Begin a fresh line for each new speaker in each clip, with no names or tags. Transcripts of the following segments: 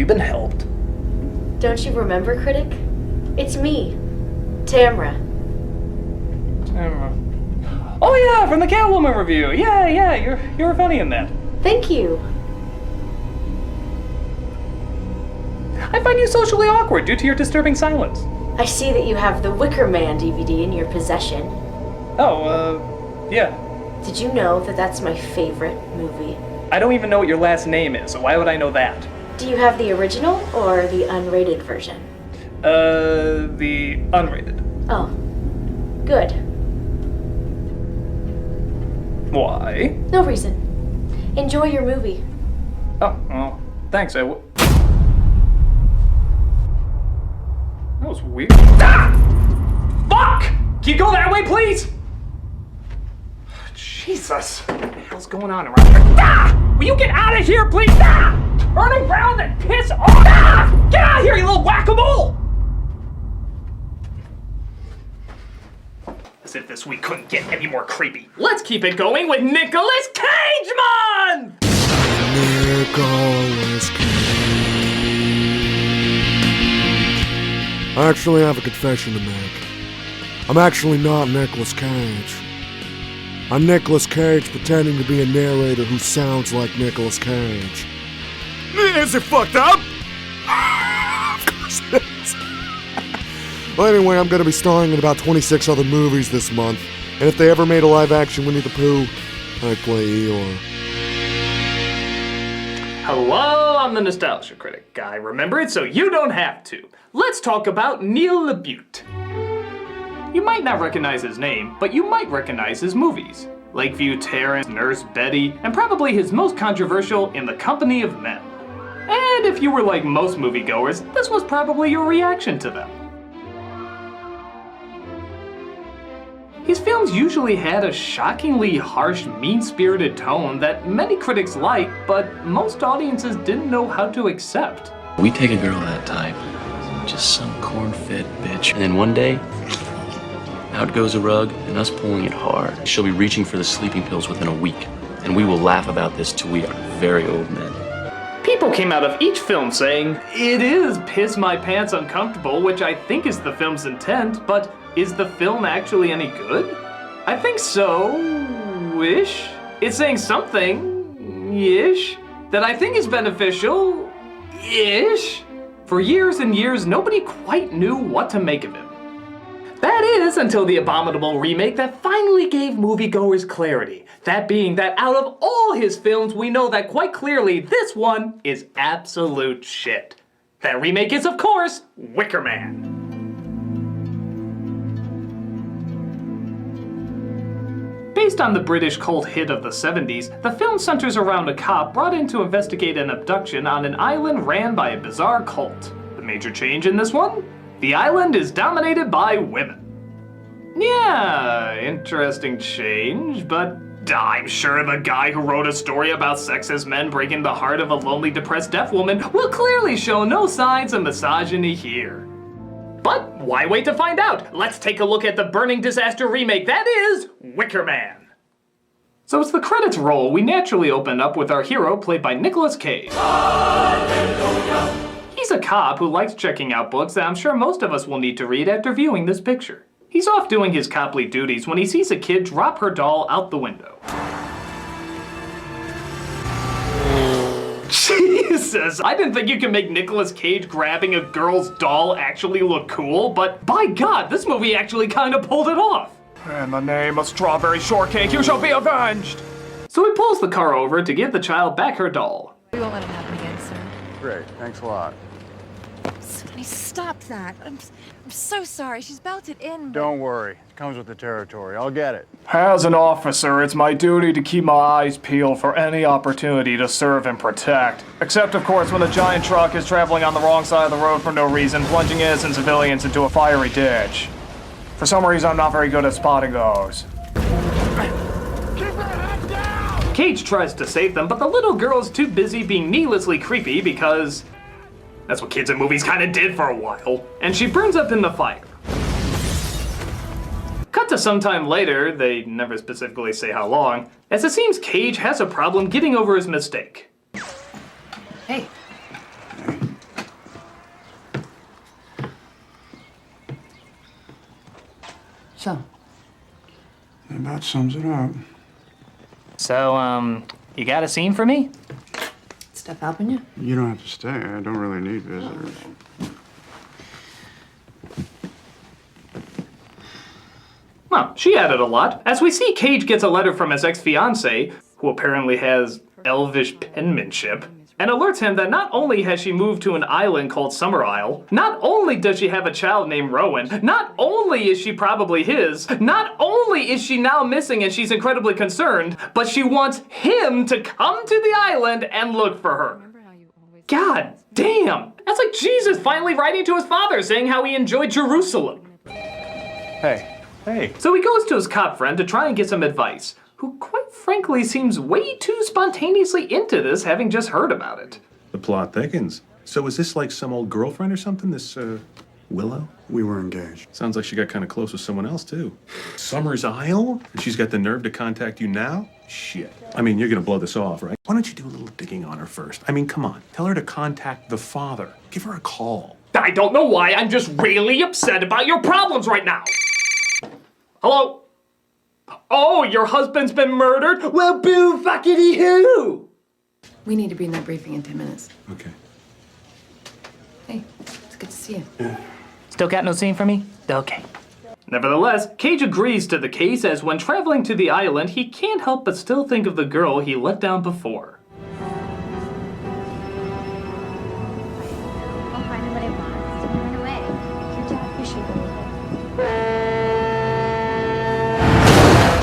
you been helped?
Don't you remember, critic? It's me, Tamra.
Oh yeah, from the Catwoman review. Yeah, you're funny in that.
Thank you.
I find you socially awkward due to your disturbing silence.
I see that you have the Wicker Man DVD in your possession.
Oh, yeah.
Did you know that that's my favorite movie?
I don't even know what your last name is, so why would I know that?
Do you have the original or the unrated version?
The unrated.
Oh, good.
Why?
No reason. Enjoy your movie.
Oh, well, thanks, That was weird. Ah! Fuck! Can you go that way, please? Jesus. What the hell's going on around here? Ah! Will you get out of here, please? Ah! Turn around and piss off! Ah! Get out of here, you little whack-a-mole! As if this week couldn't get any more creepy. Let's keep it going with Nicolas Cage, man!
Nicolas Cage. I actually have a confession to make. I'm actually not Nicolas Cage. I'm Nicolas Cage pretending to be a narrator who sounds like Nicolas Cage. Is it fucked up? Of course it is. Well, anyway, I'm gonna be starring in about 26 other movies this month. And if they ever made a live-action Winnie the Pooh, I'd play Eeyore.
Hello, I'm the Nostalgia Critic. I remember it so you don't have to. Let's talk about Neil LaBute. You might not recognize his name, but you might recognize his movies. Lakeview Terrace, Nurse Betty, and probably his most controversial, In the Company of Men. And if you were like most moviegoers, this was probably your reaction to them. His films usually had a shockingly harsh, mean-spirited tone that many critics liked, but most audiences didn't know how to accept.
We take a girl that type, just some corn-fed bitch, and then one day, out goes a rug, and us pulling it hard. She'll be reaching for the sleeping pills within a week, and we will laugh about this till we are very old men.
People came out of each film saying, it is piss my pants uncomfortable, which I think is the film's intent, but is the film actually any good? I think so-ish. It's saying something-ish that I think is beneficial-ish. For years and years, nobody quite knew what to make of him. That is, until the abominable remake that finally gave moviegoers clarity. That being that out of all his films, we know that quite clearly this one is absolute shit. That remake is, of course, Wicker Man. Based on the British cult hit of the 70s, the film centers around a cop brought in to investigate an abduction on an island ran by a bizarre cult. The major change in this one? The island is dominated by women. Yeah, interesting change, but I'm sure the guy who wrote a story about sexist men breaking the heart of a lonely, depressed deaf woman will clearly show no signs of misogyny here. But why wait to find out? Let's take a look at the burning disaster remake that is Wicker Man. So as the credits roll, we naturally open up with our hero played by Nicolas Cage. Hallelujah. He's a cop who likes checking out books that I'm sure most of us will need to read after viewing this picture. He's off doing his coply duties when he sees a kid drop her doll out the window. Jesus, I didn't think you could make Nicolas Cage grabbing a girl's doll actually look cool, but by God, this movie actually kind of pulled it off. In the name of strawberry shortcake, you shall be avenged! So he pulls the car over to give the child back her doll.
We won't let it happen again, sir.
Great, thanks a lot.
Sonny, stop that. I'm so sorry. She's belted in.
Don't worry, it comes with the territory. I'll get it.
As an officer, it's my duty to keep my eyes peeled for any opportunity to serve and protect. Except, of course, when a giant truck is traveling on the wrong side of the road for no reason, plunging innocent civilians into a fiery ditch. For some reason, I'm not very good at spotting those. Cage tries to save them, but the little girl's too busy being needlessly creepy because that's what kids in movies kind of did for a while. And she burns up in the fire. Cut to sometime later, they never specifically say how long, as it seems Cage has a problem getting over his mistake.
Hey.
So?
That about sums it up.
So, you got a scene for me?
Stuff helping you?
You don't have to stay. I don't really need visitors.
Well, she added a lot. As we see, Cage gets a letter from his ex-fiancée, who apparently has elvish penmanship, and alerts him that not only has she moved to an island called Summer Isle, not only does she have a child named Rowan, not only is she probably his, not only is she now missing and she's incredibly concerned, but she wants him to come to the island and look for her. God damn! That's like Jesus finally writing to his father saying how he enjoyed Jerusalem.
Hey. Hey.
So he goes to his cop friend to try and get some advice, who quite frankly seems way too spontaneously into this, having just heard about it.
The plot thickens. So is this like some old girlfriend or something, this, Willow?
We were engaged.
Sounds like she got kind of close with someone else, too. Summer's Isle? And she's got the nerve to contact you now? Shit. I mean, you're gonna blow this off, right? Why don't you do a little digging on her first? I mean, come on. Tell her to contact the father. Give her a call.
I don't know why, I'm just really upset about your problems right now. Hello? Oh, your husband's been murdered? Well, boo fuckity hoo!
We need to be in that briefing in 10 minutes.
Okay.
Hey, it's good to see you.
Still got no scene for me? Okay. Nevertheless, Cage agrees to the case as when traveling to the island, he can't help but still think of the girl he let down before.
I'll find him what he wants. He went away. Your dad appreciated it.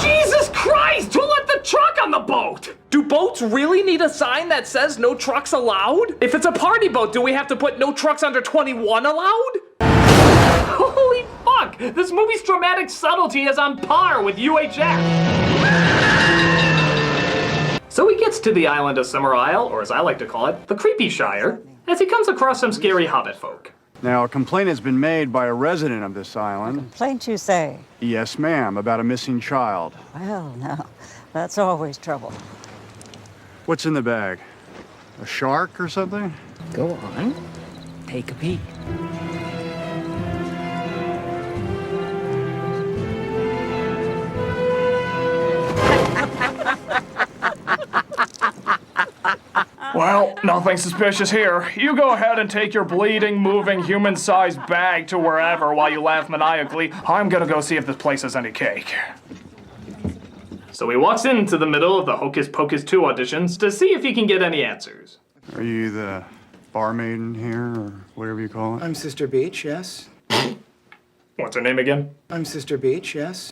Jesus Christ! Who let the truck on the boat? Do boats really need a sign that says no trucks allowed? If it's a party boat, do we have to put no trucks under 21 allowed? Holy fuck! This movie's dramatic subtlety is on par with UHF. So he gets to the island of Summer Isle, or as I like to call it, the Creepy Shire, as he comes across some scary hobbit folk.
Now, a complaint has been made by a resident of this island.
Complaint, you say?
Yes, ma'am, about a missing child.
Well, no, that's always trouble.
What's in the bag? A shark or something?
Go on. Take a peek.
Well, nothing suspicious here. You go ahead and take your bleeding, moving, human-sized bag to wherever while you laugh maniacally. I'm gonna go see if this place has any cake. So he walks into the middle of the Hocus Pocus 2 auditions to see if he can get any answers.
Are you the barmaid in here, or whatever you call it?
I'm Sister Beach, yes.
What's her name again?
I'm Sister Beach, yes.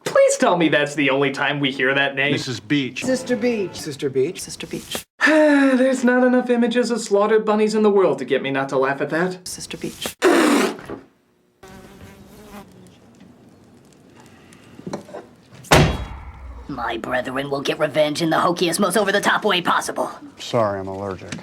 Please tell me that's the only time we hear that name.
Mrs. Beach.
Sister Beach. Sister Beach. Sister Beach.
There's not enough images of slaughtered bunnies in the world to get me not to laugh at that.
Sister Beach.
My brethren will get revenge in the hokiest, most over-the-top way possible.
Sorry, I'm allergic.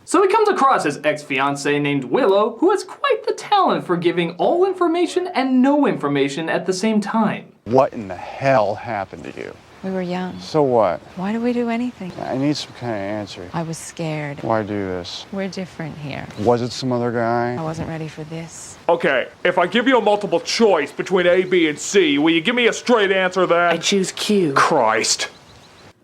So he comes across his ex-fiancée named Willow, who has quite the talent for giving all information and no information at the same time.
What in the hell happened to you?
We were young.
So what?
Why do we do anything?
I need some kind of answer.
I was scared.
Why do this?
We're different here.
Was it some other guy?
I wasn't ready for this.
Okay, if I give you a multiple choice between A, B, and C, will you give me a straight answer then?
I choose Q.
Christ.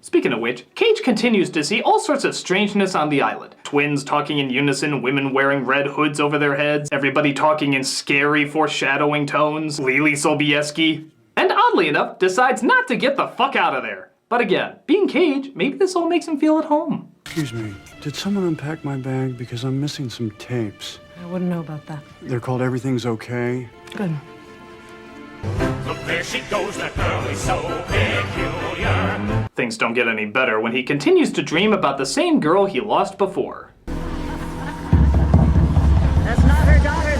Speaking of which, Cage continues to see all sorts of strangeness on the island. Twins talking in unison, women wearing red hoods over their heads, everybody talking in scary foreshadowing tones, Lily Sobieski. And oddly enough, decides not to get the fuck out of there. But again, being Cage, maybe this all makes him feel at home.
Excuse me, did someone unpack my bag? Because I'm missing some tapes.
I wouldn't know about that.
They're called Everything's Okay.
Good.
Look, there she goes, that girl is so peculiar.
Things don't get any better when he continues to dream about the same girl he lost before.
That's not her daughter,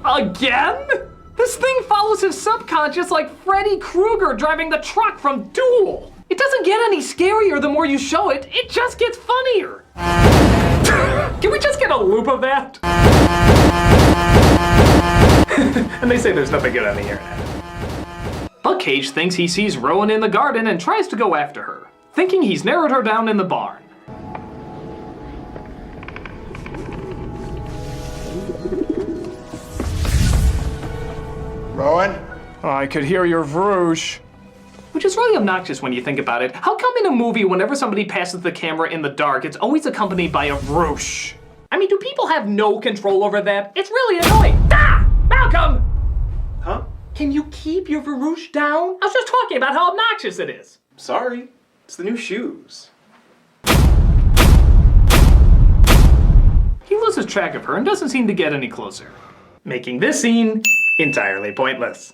though.
Again? This thing follows his subconscious like Freddy Krueger driving the truck from Duel. It doesn't get any scarier the more you show it, it just gets funnier. Can we just get a loop of that? And they say there's nothing good on the internet. But Cage thinks he sees Rowan in the garden and tries to go after her, thinking he's narrowed her down in the barn.
I could hear your vroosh.
Which is really obnoxious when you think about it. How come in a movie, whenever somebody passes the camera in the dark, it's always accompanied by a vroosh? I mean, do people have no control over that? It's really annoying. Ah! Malcolm!
Huh?
Can you keep your vroosh down? I was just talking about how obnoxious it is.
Sorry. It's the new shoes.
He loses track of her and doesn't seem to get any closer, making this scene entirely pointless.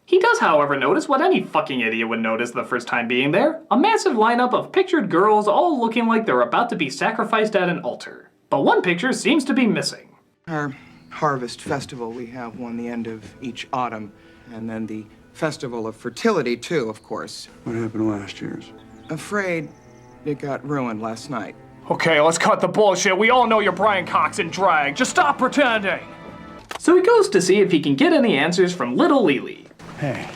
He does, however, notice what any fucking idiot would notice the first time being there. A massive lineup of pictured girls all looking like they're about to be sacrificed at an altar. But one picture seems to be missing.
Our harvest festival, we have one the end of each autumn. And then the festival of fertility, too, of course.
What happened last year's?
Afraid it got ruined last night.
Okay, let's cut the bullshit. We all know you're Brian Cox in drag. Just stop pretending.
So he goes to see if he can get any answers from little Lily.
Hey,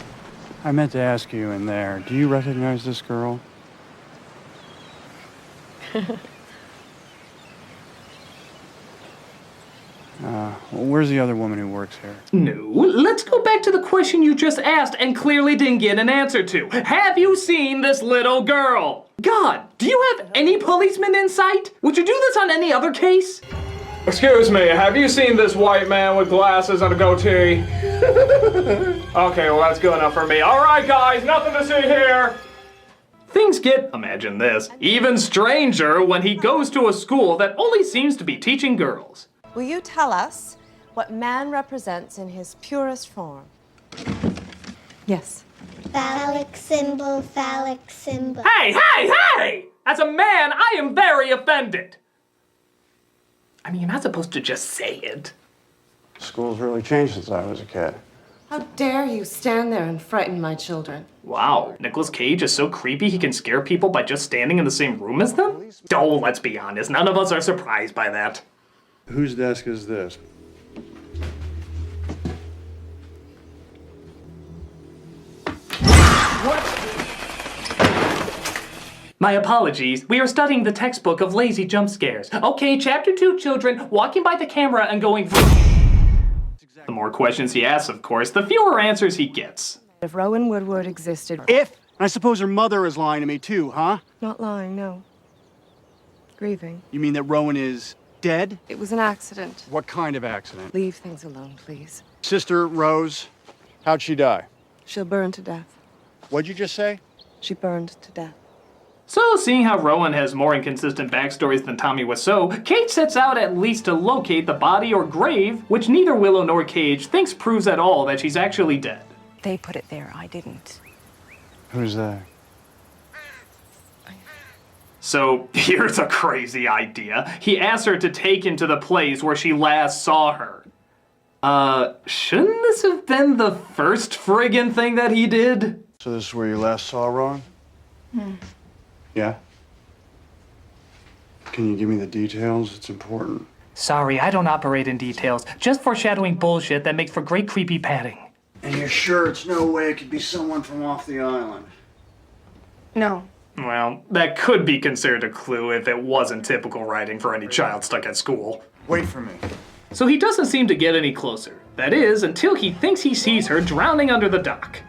I meant to ask you in there, do you recognize this girl? Where's the other woman who works here?
No, let's go back to the question you just asked and clearly didn't get an answer to. Have you seen this little girl? God, do you have any policemen in sight? Would you do this on any other case?
Excuse me, have you seen this white man with glasses and a goatee? Okay, well that's good enough for me. All right, guys, nothing to see here.
Things get, imagine this, even stranger when he goes to a school that only seems to be teaching girls.
Will you tell us what man represents in his purest form?
Yes.
Phallic symbol, phallic symbol.
Hey, hey, hey! As a man, I am very offended. I mean, you're not supposed to just say it.
School's really changed since I was a kid.
How dare you stand there and frighten my children?
Wow, Nicolas Cage is so creepy he can scare people by just standing in the same room as them? Oh, let's be honest, none of us are surprised by that.
Whose desk is this?
My apologies, we are studying the textbook of lazy jump scares. Okay, chapter 2, children, walking by the camera and going The more questions he asks, of course, the fewer answers he gets.
If Rowan Woodward existed...
If? I suppose her mother is lying to me too, huh?
Not lying, no. Grieving.
You mean that Rowan is dead?
It was an accident.
What kind of accident?
Leave things alone, please.
Sister Rose, how'd she die?
She'll burn to death.
What'd you just say?
She burned to death.
So, seeing how Rowan has more inconsistent backstories than Tommy Wiseau, Cage sets out at least to locate the body or grave, which neither Willow nor Cage thinks proves at all that she's actually dead.
They put it there, I didn't.
Who's that?
So, here's a crazy idea. He asks her to take him to the place where she last saw her. Shouldn't this have been the first friggin' thing that he did?
So this is where you last saw Rowan? Yeah? Can you give me the details? It's important.
Sorry, I don't operate in details. Just foreshadowing bullshit that makes for great creepy padding.
And you're sure it's no way it could be someone from off the island?
No.
Well, that could be considered a clue if it wasn't typical writing for any child stuck at school.
Wait for me.
So he doesn't seem to get any closer. That is, until he thinks he sees her drowning under the dock.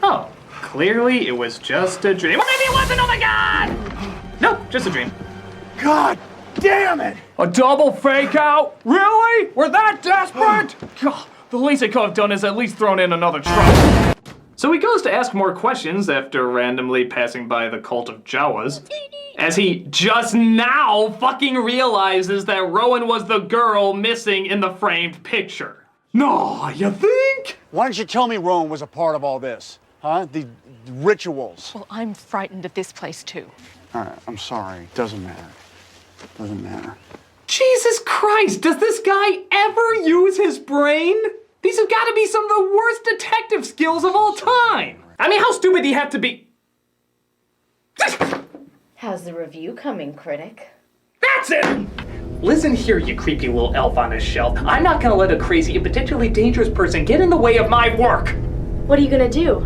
Oh, clearly it was just a dream. Or maybe it wasn't, oh my god! Nope, just a dream.
God damn it!
A double fake out? Really? We're that desperate? God, the least they could have done is at least thrown in another truck.
So he goes to ask more questions after randomly passing by the cult of Jawas, as he just now fucking realizes that Rowan was the girl missing in the framed picture. No, you think?
Why didn't you tell me Rowan was a part of all this? Huh? The rituals.
Well, I'm frightened of this place too.
All right, I'm sorry. Doesn't matter. Doesn't matter.
Jesus Christ, does this guy ever use his brain? These have got to be some of the worst detective skills of all time. I mean, how stupid do you have to be?
How's the review coming, critic?
That's it! Listen here, you creepy little elf on a shelf. I'm not gonna let a crazy and potentially dangerous person get in the way of my work.
What are you gonna do?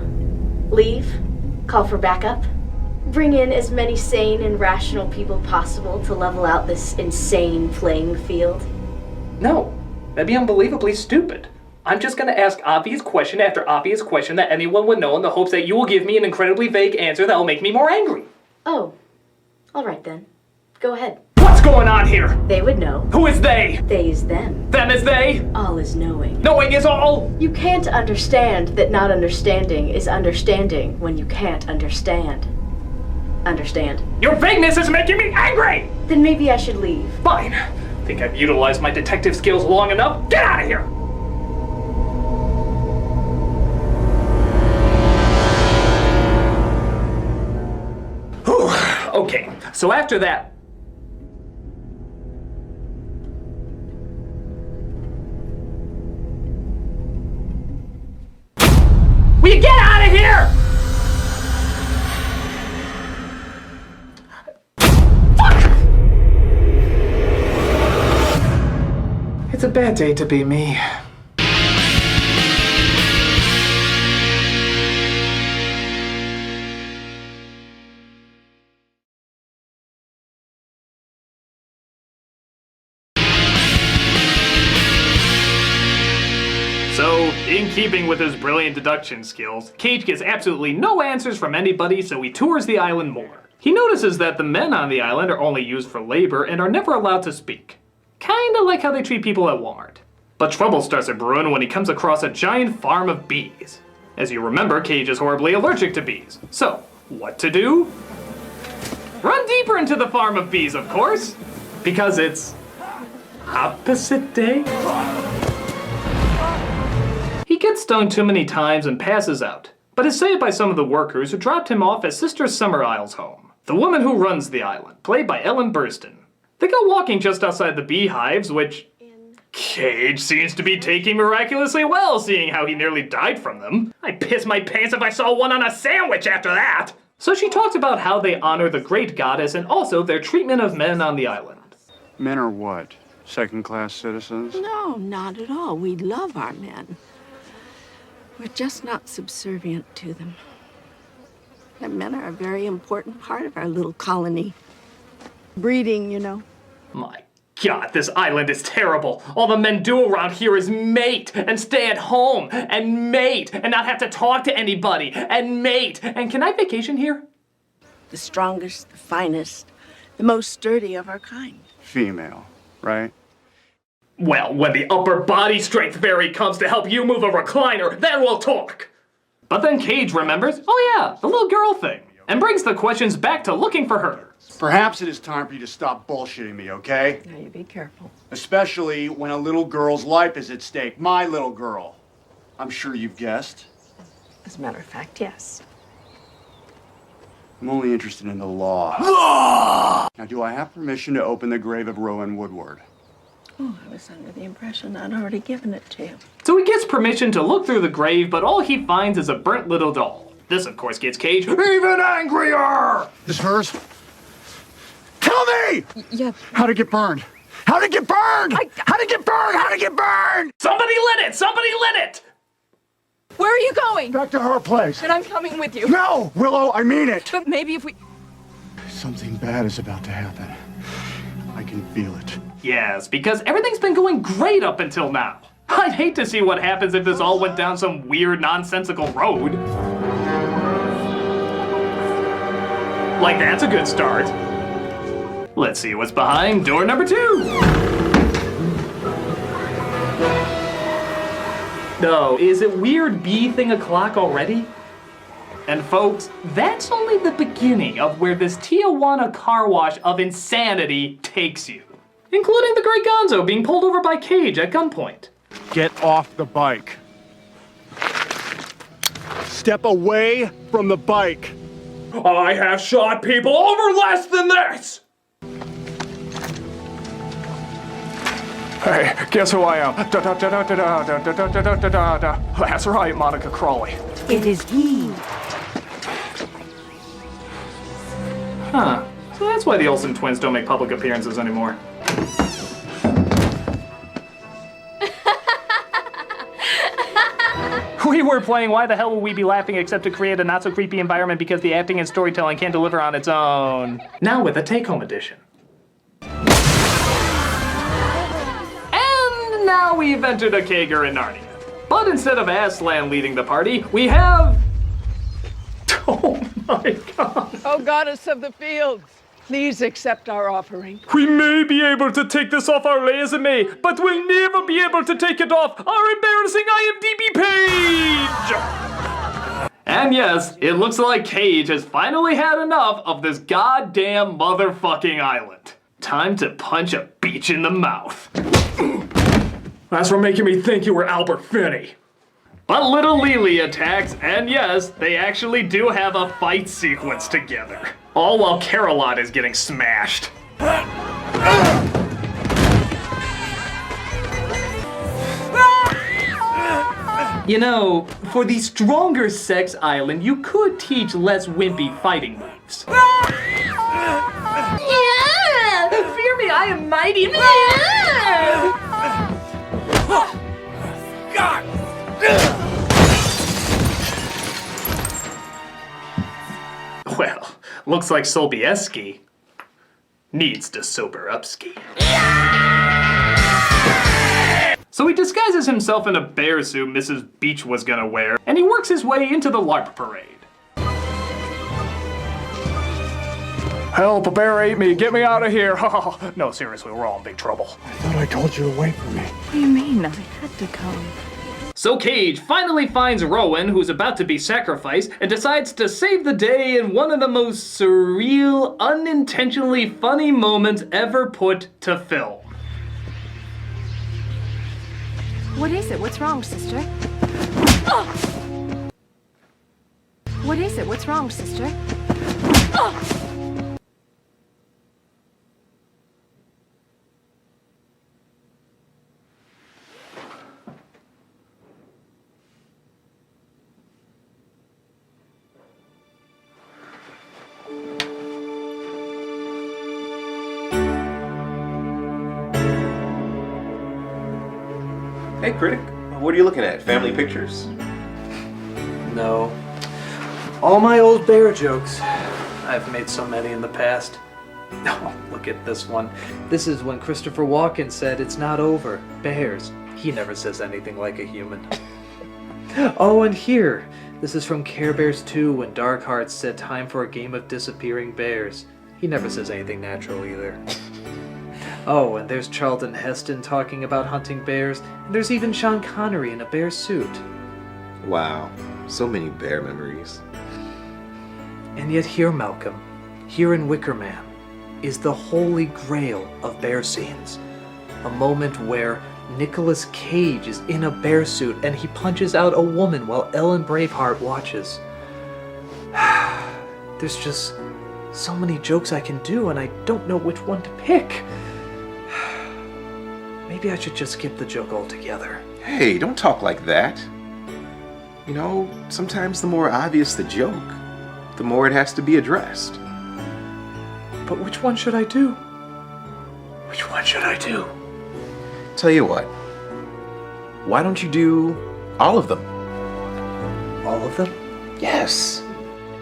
Leave? Call for backup? bring in as many sane and rational people possible to level out this insane playing field?
No, that'd be unbelievably stupid. I'm just gonna ask obvious question after obvious question that anyone would know in the hopes that you will give me an incredibly vague answer that will make me more angry.
Oh, all right then. Go ahead.
What's going on here?
They would know.
Who is they?
They is them.
Them is they?
All is knowing.
Knowing is all?
You can't understand that not understanding is understanding when you can't understand. Understand?
Your vagueness is making me angry!
Then maybe I should leave.
Fine. Think I've utilized my detective skills long enough? Get out of here! Whew. Okay, so after that... Will you get out of here? It's a bad day to be me. So, in keeping with his brilliant deduction skills, Cage gets absolutely no answers from anybody, so he tours the island more. He notices that the men on the island are only used for labor and are never allowed to speak. Kinda like how they treat people at Walmart. But trouble starts to brew when he comes across a giant farm of bees. As you remember, Cage is horribly allergic to bees. So, what to do? Run deeper into the farm of bees, of course! Because it's... opposite day? He gets stung too many times and passes out, but is saved by some of the workers who dropped him off at Sister Summer Isle's home, the woman who runs the island, played by Ellen Burstyn. They go walking just outside the beehives, which Cage seems to be taking miraculously well, seeing how he nearly died from them. I'd piss my pants if I saw one on a sandwich after that! So she talks about how they honor the great goddess and also their treatment of men on the island.
Men are what? Second-class citizens?
No, not at all. We love our men. We're just not subservient to them. The men are a very important part of our little colony. Breeding, you know.
My God, this island is terrible. All the men do around here is mate, and stay at home, and mate, and not have to talk to anybody, and mate. And can I vacation here?
The strongest, the finest, the most sturdy of our kind.
Female, right?
Well, when the upper body strength fairy comes to help you move a recliner, then we'll talk. But then Cage remembers, oh yeah, the little girl thing, and brings the questions back to looking for her.
Perhaps it is time for you to stop bullshitting me, okay?
Now you be careful.
Especially when a little girl's life is at stake. My little girl. I'm sure you've guessed.
As a matter of fact, yes.
I'm only interested in the law. Now, do I have permission to open the grave of Rowan Woodward?
Oh, I was under the impression I'd already given it to you.
So he gets permission to look through the grave, but all he finds is a burnt little doll. This, of course, gets Cage even angrier!
This hers? Tell me!
Yeah.
How'd it get burned? How'd it get burned? How'd it get burned? How'd it get burned?
Somebody lit it! Somebody lit it!
Where are you going?
Back to her place.
And I'm coming with you.
No, Willow, I mean it.
But maybe if we...
Something bad is about to happen. I can feel it.
Yes, because everything's been going great up until now. I'd hate to see what happens if this all went down some weird, nonsensical road. Like, that's a good start. Let's see what's behind door number 2. No, is it weird bee thing o'clock already? And folks, that's only the beginning of where this Tijuana car wash of insanity takes you. Including the Great Gonzo being pulled over by Cage at gunpoint.
Get off the bike. Step away from the bike.
I have shot people over less than this! Hey, guess who I am? That's right, Monica Crawley.
It is he.
Huh. So that's why the Olsen twins don't make public appearances anymore. We were we're playing Why the Hell Will We Be Laughing except to create a not-so-creepy environment because the acting and storytelling can't deliver on its own. Now with a take-home edition. And now we've entered a Kager in Narnia. But instead of Aslan leading the party, we have... Oh my god.
Oh, goddess of the fields, please accept our offering.
We may be able to take this off our resume, but we'll never be able to take it off our embarrassing IMDb page!
And yes, it looks like Cage has finally had enough of this goddamn motherfucking island. Time to punch a beach in the mouth.
That's for making me think you were Albert Finney.
But little Lily attacks, and yes, they actually do have a fight sequence together. All while Caroline is getting smashed. You know, for the stronger sex island, you could teach less wimpy fighting moves.
Yeah! Fear me, I am mighty.
God!
Well, looks like Sobieski needs to sober upski. So he disguises himself in a bear suit Mrs. Beach was gonna wear, and he works his way into the LARP parade.
Help, a bear ate me, get me out of here. No, seriously, we're all in big trouble.
I thought I told you to wait for me.
What do you mean? I had to come.
So Cage finally finds Rowan, who's about to be sacrificed, and decides to save the day in one of the most surreal, unintentionally funny moments ever put to film.
What is it? What's wrong, sister? What is it? What's wrong, sister?
Hey, critic. What are you looking at? Family pictures?
No. All my old bear jokes. I've made so many in the past. Oh, look at this one. This is when Christopher Walken said it's not over. Bears. He never says anything like a human. Oh, and here. This is from Care Bears 2 when Dark Hearts said time for a game of disappearing bears. He never says anything natural either. Oh, and there's Charlton Heston talking about hunting bears, and there's even Sean Connery in a bear suit.
Wow, so many bear memories.
And yet here, Malcolm, here in Wicker Man, is the holy grail of bear scenes. A moment where Nicolas Cage is in a bear suit and he punches out a woman while Ellen Braveheart watches. There's just so many jokes I can do and I don't know which one to pick. Maybe I should just skip the joke altogether.
Hey, don't talk like that. You know, sometimes the more obvious the joke, the more it has to be addressed.
But which one should I do? Which one should I do?
Tell you what, why don't you do all of them?
All of them?
Yes.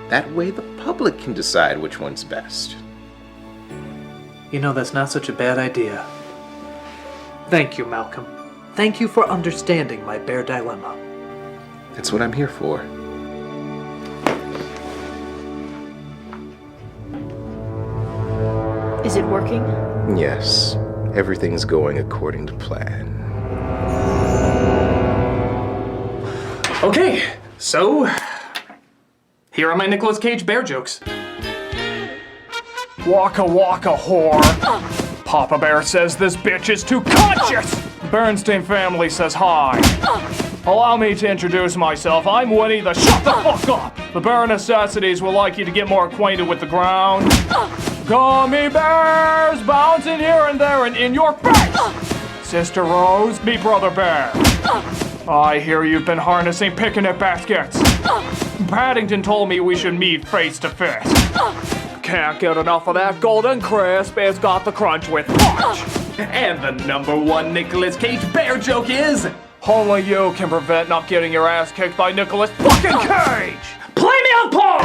That way the public can decide which one's best.
You know, that's not such a bad idea. Thank you, Malcolm. Thank you for understanding my bear dilemma.
That's what I'm here for.
Is it working?
Yes, everything's going according to plan.
Okay, so here are my Nicolas Cage bear jokes.
Waka waka whore. Papa Bear says this bitch is too conscious. Berenstain Family says hi. Allow me to introduce myself. I'm Winnie the Shut the fuck up. The Bare Necessities would like you to get more acquainted with the ground. Gummy bears bouncing here and there and in your face. Sister Rose, meet Brother Bear. I hear you've been harnessing picnic baskets. Paddington told me we should meet face to face. Can't get enough of that golden crisp. It's got the crunch with punch.
And the #1 Nicolas Cage bear joke is,
Only you can prevent not getting your ass kicked by Nicolas fucking Cage! Play me out, Paul!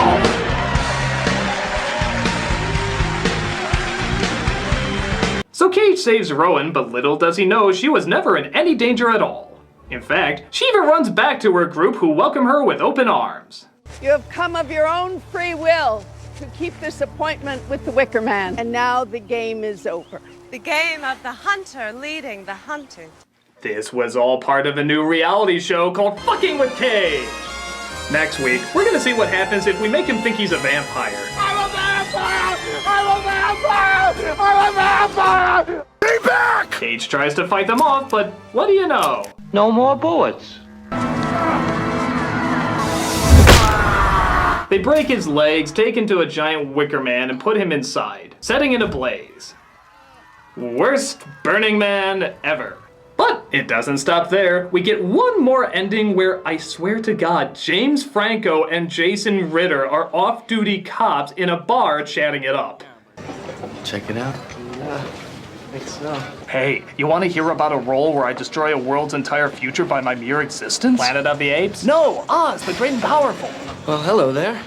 So Cage saves Rowan, but little does he know she was never in any danger at all. In fact, she even runs back to her group who welcome her with open arms.
You have come of your own free will to keep this appointment with the Wicker Man, and now the game is over.
The game of the hunter leading the hunted.
This was all part of a new reality show called Fucking with Cage. Next week, we're gonna see what happens if we make him think he's a vampire.
I'm a vampire! I'm a vampire! I'm a vampire!
Be back! Cage tries to fight them off, but what do you know?
No more bullets.
They break his legs, take him to a giant wicker man, and put him inside, setting it ablaze. Worst Burning Man ever. But it doesn't stop there. We get one more ending where, I swear to God, James Franco and Jason Ritter are off-duty cops in a bar chatting it up.
Check it out.
Yeah, I think so.
Hey, you want to hear about a role where I destroy a world's entire future by my mere existence? Planet of the Apes? No, Oz, the Great and Powerful.
Well, hello there.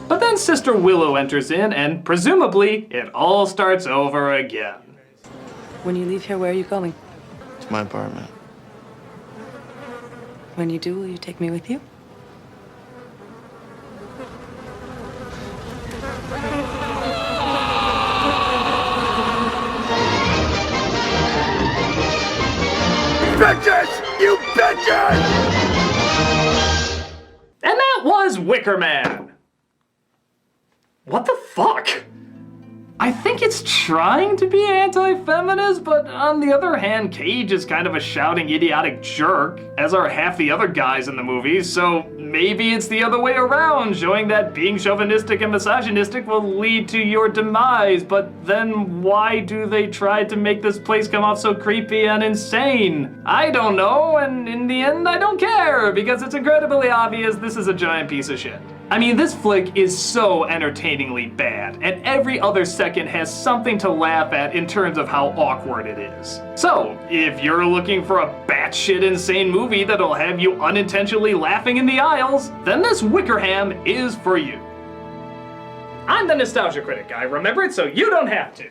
But then Sister Willow enters in, and presumably, it all starts over again.
When you leave here, where are you going?
It's my apartment.
When you do, will you take me with you?
Bitches! You bitches!
And that was Wicker Man. What the fuck? I think it's trying to be anti-feminist, but on the other hand, Cage is kind of a shouting idiotic jerk, as are half the other guys in the movie, so maybe it's the other way around, showing that being chauvinistic and misogynistic will lead to your demise, but then why do they try to make this place come off so creepy and insane? I don't know, and in the end, I don't care, because it's incredibly obvious this is a giant piece of shit. I mean, this flick is so entertainingly bad, and every other second has something to laugh at in terms of how awkward it is. So, if you're looking for a batshit insane movie that'll have you unintentionally laughing in the aisles, then this Wickerham is for you. I'm the Nostalgia Critic guy, remember it so you don't have to.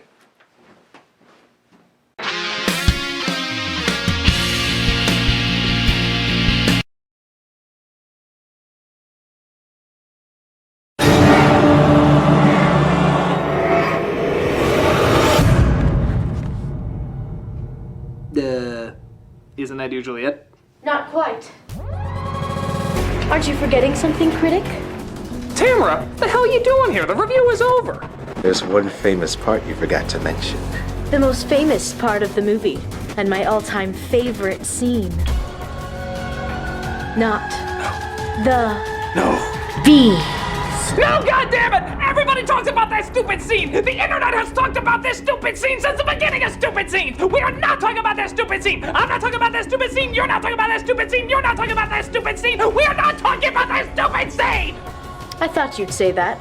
Isn't that usually it?
Not quite. Aren't you forgetting something, critic?
Tamara, what the hell are you doing here? The review is over.
There's one famous part you forgot to mention.
The most famous part of the movie, and my all-time favorite scene. Not the bees.
No, goddammit! Everybody talks about that stupid scene! The internet has talked about this stupid scene since the beginning of stupid scenes! We are not talking about that stupid scene! I'm not talking about that stupid scene! You're not talking about that stupid scene! You're not talking about that stupid scene! We are not talking about that stupid scene!
I thought you'd say that,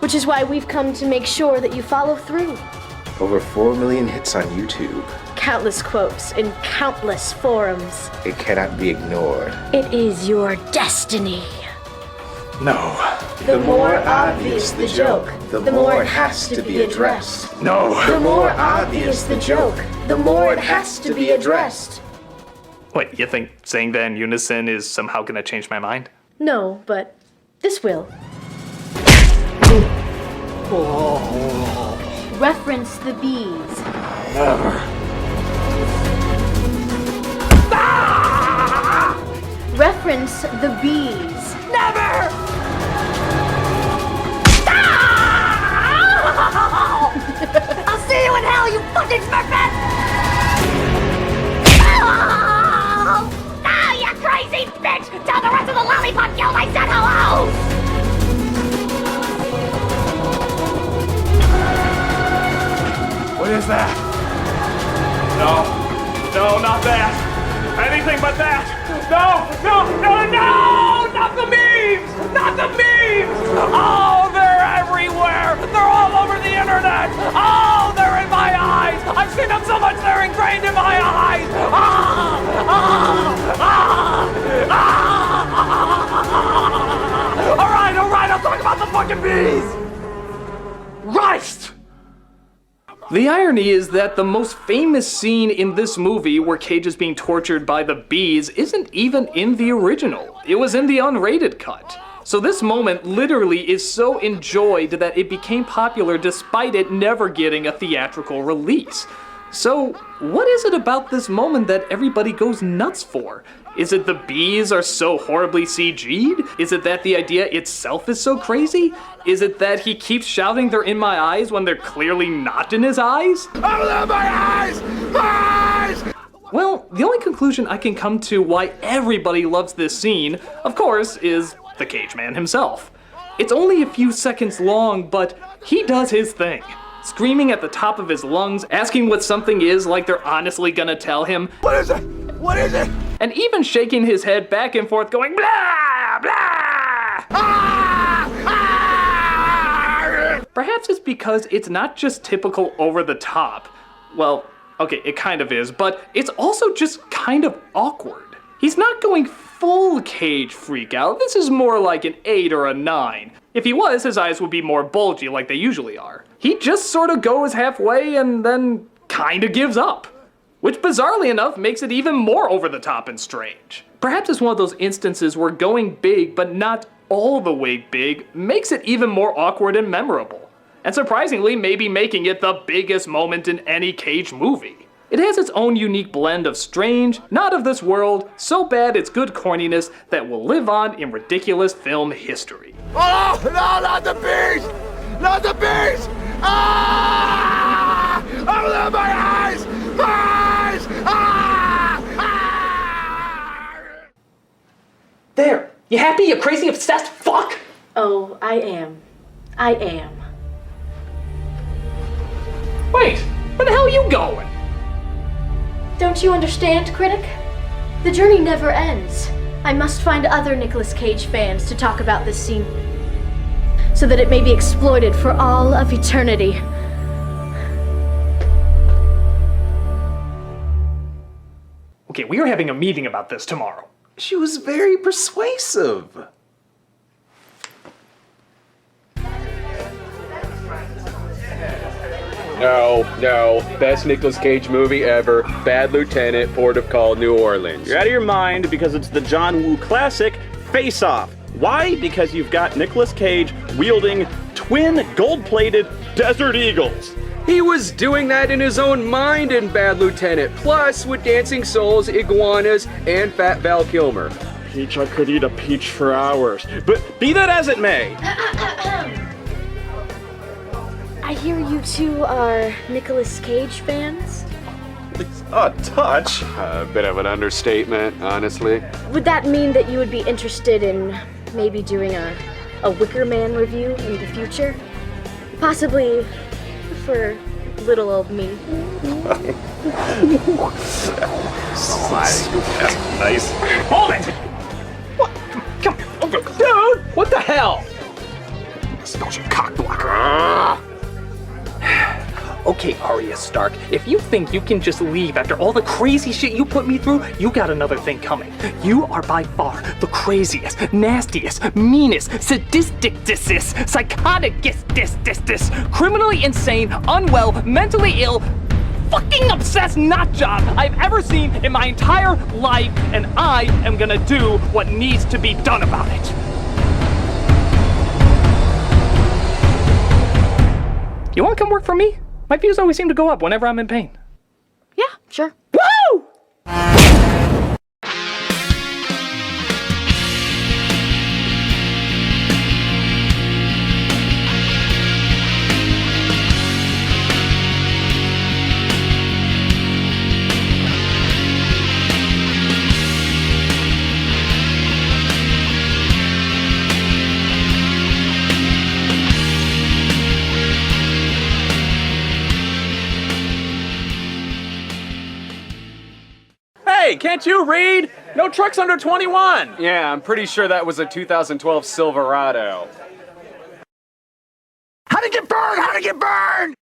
which is why we've come to make sure that you follow through.
Over 4 million hits on YouTube.
Countless quotes in countless forums.
It cannot be ignored.
It is your destiny.
No.
The more obvious the joke, the more it has to be addressed.
No.
The more obvious the joke, the more it has to be addressed.
Wait, you think saying that in unison is somehow gonna change my mind?
No, but this will. Reference the bees.
Never.
Reference the bees.
Never!
I'll see you in hell, you fucking smurfette! Oh, you crazy bitch! Tell the rest of the lollipop guild I said hello!
What is that? No, not that. Anything but that. No! Not the memes! Not the memes! Oh, they're everywhere! They're all over the internet! Oh, they're in my eyes! I've seen them so much they're ingrained in my eyes!
the bees!
Christ! The irony is that the most famous scene in this movie where Cage is being tortured by the bees isn't even in the original. It was in the unrated cut. So this moment literally is so enjoyed that it became popular despite it never getting a theatrical release. So what is it about this moment that everybody goes nuts for? Is it the bees are so horribly CG'd? Is it that the idea itself is so crazy? Is it that he keeps shouting they're in my eyes when they're clearly not in his eyes?
Open up my eyes! My eyes!
Well, the only conclusion I can come to why everybody loves this scene, of course, is the Cage Man himself. It's only a few seconds long, but he does his thing. Screaming at the top of his lungs, asking what something is like they're honestly gonna tell him.
What is it? What is it?
And even shaking his head back and forth going blah, blah! Perhaps it's because it's not just typical over the top. Well, okay, it kind of is, but it's also just kind of awkward. He's not going full Cage freak out. This is more like an 8 or a 9. If he was, his eyes would be more bulgy like they usually are. He just sort of goes halfway and then kinda gives up. Which bizarrely enough makes it even more over the top and strange. Perhaps it's one of those instances where going big but not all the way big makes it even more awkward and memorable. And surprisingly, maybe making it the biggest moment in any Cage movie. It has its own unique blend of strange, not of this world, so bad it's good corniness that will live on in ridiculous film history.
Oh, no, not the bees! Not the bees! Ah! Open up my eyes! My eyes! Ah! Ah!
There! You happy, you crazy obsessed fuck?
Oh, I am. I am.
Wait, where the hell are you going?
Don't you understand, critic? The journey never ends. I must find other Nicolas Cage fans to talk about this scene, so that it may be exploited for all of eternity.
Okay, we are having a meeting about this tomorrow.
She was very persuasive.
No. Best Nicolas Cage movie ever. Bad Lieutenant, Port of Call, New Orleans.
You're out of your mind because it's the John Woo classic, Face Off. Why? Because you've got Nicolas Cage wielding twin gold-plated desert eagles.
He was doing that in his own mind in Bad Lieutenant, plus with dancing souls, iguanas, and Fat Val Kilmer.
Peach, I could eat a peach for hours. But be that as it may.
I hear you two are Nicolas Cage fans?
A touch. A bit of an understatement, honestly.
Would that mean that you would be interested in maybe doing a Wicker Man review in the future? Possibly for little old me.
Nice.
Hold it! What? Come on, dude! What the hell?
Don't you cock blocker.
Okay, Arya Stark, if you think you can just leave after all the crazy shit you put me through, you got another thing coming. You are by far the craziest, nastiest, meanest, sadistic-dist, psychotic-dist, criminally insane, unwell, mentally ill, fucking obsessed nutjob I've ever seen in my entire life, and I am gonna do what needs to be done about it. You wanna come work for me? My views always seem to go up whenever I'm in pain.
Yeah, sure.
Woo!
Hey, can't you read? No trucks under 21. Yeah, I'm pretty sure that was a 2012 Silverado.
How'd it get burned? How'd it get burned?